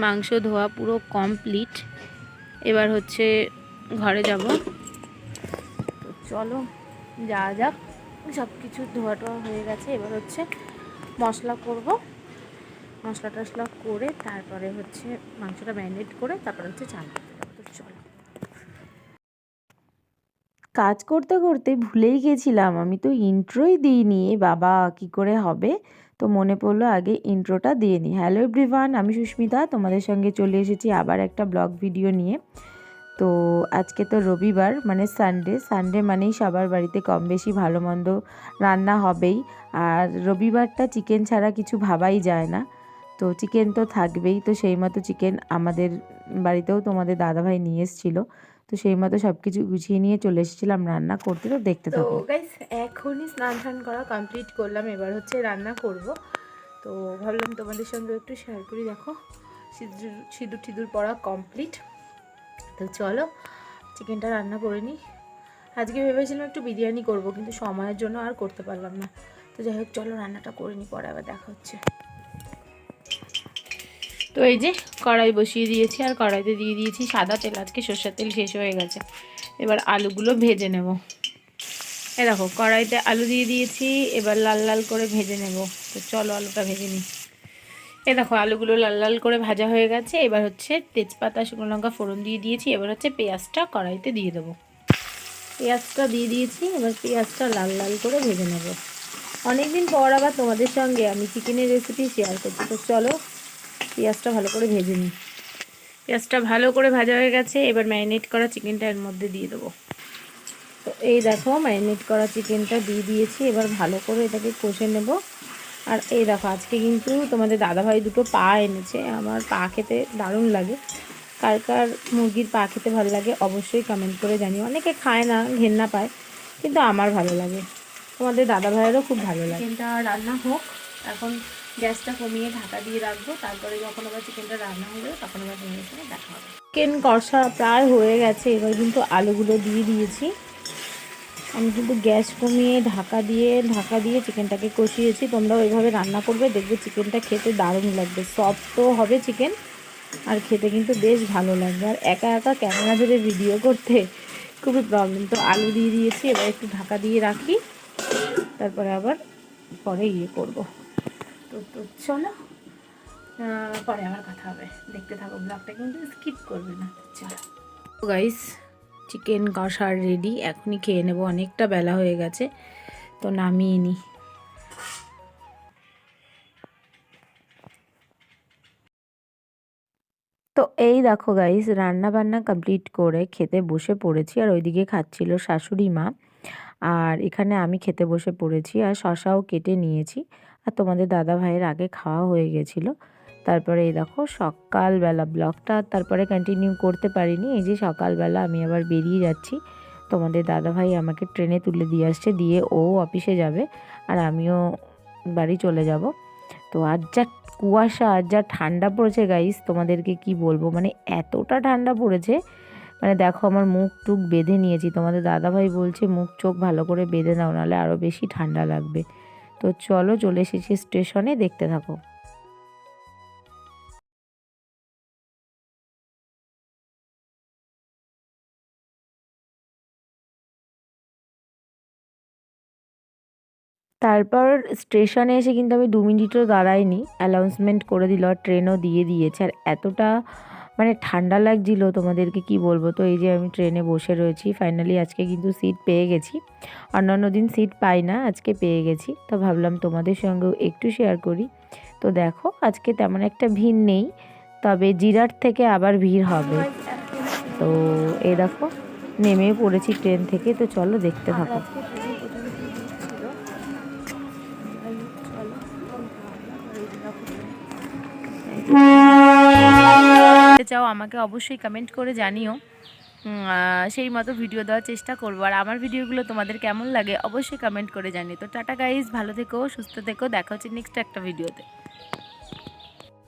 মাংস ধোয়া পুরো কমপ্লিট। এবার হচ্ছে ঘরে যাব। তো চলো যাওয়া যাক। সব কিছু ধোয়া টোয়া হয়ে গেছে। এবার হচ্ছে মশলা করব। মশলা টশলা করে তারপরে হচ্ছে মাংসটা ম্যারিনেট করে তারপরে হচ্ছে চাল। তো চলো। কাজ করতে করতে ভুলেই গেছিলাম, আমি তো ইন্ট্রোই দিইনি। বাবা কি করে হবে, তো মনে পড়লো আগে ইন্ট্রোটা দিয়ে নিই। হ্যালো এভরিওয়ান, আমি সুস্মিতা, তোমাদের সঙ্গে চলে এসেছি আবার একটা ব্লগ ভিডিও নিয়ে। তো আজকে তো রবিবার মানে সানডে মানেই সবার বাড়িতে কম বেশি ভালো মন্দ রান্না হবেই। আর রবিবারটা চিকেন ছাড়া কিছু ভাবাই যায় না, তো চিকেন তো থাকবেই। তো সেই মতো চিকেন আমাদের বাড়িতেও তোমাদের দাদাভাই নিয়ে এসেছিলো, তো সেই মতো সব কিছু গুছিয়ে নিয়ে চলে এসেছিলাম রান্না করতে। তো দেখতে থাকো। তো গাইস এখনই স্নান টান করা কমপ্লিট করলাম, এবার হচ্ছে রান্না করব। তো ভাবলাম তোমাদের সঙ্গে একটু শেয়ার করি। দেখো সিঁদুর টিঁদুর পরা কমপ্লিট। তো চলো চিকেনটা রান্না করে নিই। আজকে ভেবেছিলাম একটু বিরিয়ানি করব, কিন্তু সময়ের জন্য আর করতে পারলাম না। তো যাই হোক চলো রান্নাটা করে নিই, পরে আবার দেখা হচ্ছে। তো এই যে কড়াই বসিয়ে দিয়েছি, আর কড়াইতে দিয়ে দিয়েছি সাদা তেল। আজকে সরষের তেল শেষ হয়ে গেছে। এবার আলুগুলো ভেজে নেব। এ দেখো কড়াইতে আলু দিয়ে দিয়েছি, এবার লাল লাল করে ভেজে নেব। তো চলো আলুটা ভেজে নিই। এ দেখো আলুগুলো লাল লাল করে ভাজা হয়ে গেছে। এবার হচ্ছে তেজপাতা শুকনো লঙ্কা ফোড়ন দিয়ে দিয়েছি। এবার হচ্ছে পেঁয়াজটা কড়াইতে দিয়ে দেবো। পেঁয়াজটা দিয়ে দিয়েছি, এবার পেঁয়াজটা লাল লাল করে ভেজে নেব। অনেকদিন পর আবার তোমাদের সঙ্গে আমি চিকেনের রেসিপি শেয়ার করছি। তো চলো পেঁয়াজটা ভালো করে ভেজে নিই। পেঁয়াজটা ভালো করে ভাজা হয়ে গেছে। এবার ম্যারিনেট করা চিকেনটা এর মধ্যে দিয়ে দেবো। তো এই দেখো ম্যারিনেট করা চিকেনটা দিয়ে দিয়েছি। এবার ভালো করে এটাকে কষে নেব। আর এই দেখো আজকে কিন্তু তোমাদের দাদাভাই দুটো পা এনেছে। আমার পা খেতে দারুণ লাগে। কার কার মুরগির পা খেতে ভালো লাগে অবশ্যই কমেন্ট করে জানিও। অনেকে খায় না, ঘেন্না পায়, কিন্তু আমার ভালো লাগে, তোমাদের দাদাভাইয়েরও খুব ভালো লাগে। চিকেনটা রান্না হোক, এখন গ্যাসটা কমিয়ে ঢাকা দিয়ে রাখবো। তারপরে যখন আবার চিকেনটা রান্না হয়ে যাবে তখন আবার তোমাদের সঙ্গে দেখা হবে। চিকেন কষা প্রায় হয়ে গেছে। এবার কিন্তু আলুগুলো দিয়ে দিয়েছি। আমি কিন্তু গ্যাস কমিয়ে ঢাকা দিয়ে চিকেনটাকে কষিয়েছি। তোমরাও এইভাবে রান্না করবে, দেখবে চিকেনটা খেতে দারুণ লাগবে। সফটও হবে চিকেন, আর খেতে কিন্তু বেশ ভালো লাগবে। আর একা একা ক্যামেরা ধরে ভিডিও করতে খুবই প্রবলেম। তো আলু দিয়ে দিয়েছি, এবার একটু ঢাকা দিয়ে রাখি, তারপরে আবার পরে করব। তো চলো পরে আবার কথা হবে। দেখতে থাকো ব্লগটা, কিন্তু স্কিপ করবে না। চলো গাইস, চিকেন কষা রেডি। এখনই খেয়ে নেব, অনেকটা বেলা হয়ে গেছে। তো নামিয়ে নিই। তো এই দেখো গাইস, রান্না বান্না কমপ্লিট করে খেতে বসে পড়েছি। আর ওইদিকে খাচ্ছিল শাশুড়ি মা, আর এখানে আমি খেতে বসে পড়েছি। আর শশাও কেটে নিয়েছি। আর তোমাদের দাদা ভাইয়ের আগে খাওয়া হয়ে গেছিলো। তারপরে এই দেখো সকালবেলা ব্লগটা তারপরে কন্টিনিউ করতে পারিনি। এই যে সকালবেলা আমি আবার বেরিয়ে যাচ্ছি। তোমাদের দাদাভাই আমাকে ট্রেনে তুলে দিয়ে আসছে, দিয়ে ও অফিসে যাবে, আর আমিও বাড়ি চলে যাব। তো আর যা কুয়াশা, আর যা ঠান্ডা পড়েছে গাইস, তোমাদেরকে কি বলবো, মানে এতটা ঠান্ডা পড়েছে, মানে দেখো আমার মুখ টুক বেঁধে নিয়েছি। তোমাদের দাদাভাই বলছে মুখ চোখ ভালো করে বেঁধে নাও, নাহলে আরও বেশি ঠান্ডা লাগবে। তো চলো চলে এসেছি স্টেশনে, দেখতে থাকো। তারপর স্টেশনে এসে কিন্তু আমি 2 মিনিটও দাঁড়াইনি, অ্যানাউন্সমেন্ট করে দিল, আর ট্রেনও দিয়ে দিয়েছে। আর এতটা মানে ঠান্ডা লাগছিল তোমাদেরকে কি বলবো। তো এই যে আমি ট্রেনে বসে রয়েছি, ফাইনালি আজকে কিন্তু সিট পেয়ে গেছি। অন্যান্য দিন সিট পাই না, আজকে পেয়ে গেছি। তো ভাবলাম তোমাদের সঙ্গেও একটু শেয়ার করি। তো দেখো আজকে তেমন একটা ভিড় নেই, তবে জিরাট থেকে আবার ভিড় হবে। তো এই দেখো নেমে পড়েছি ট্রেন থেকে। তো চলো দেখতে থাকো। চাও আমাকে অবশ্যই কমেন্ট করে জানিও, সেই মতো ভিডিও দেওয়ার চেষ্টা করবো। আর আমার ভিডিওগুলো তোমাদের কেমন লাগে অবশ্যই কমেন্ট করে জানিও। তো টাটা গাইজ, ভালো থেকো, সুস্থ থেকো, দেখা হচ্ছে নেক্সট একটা ভিডিওতে।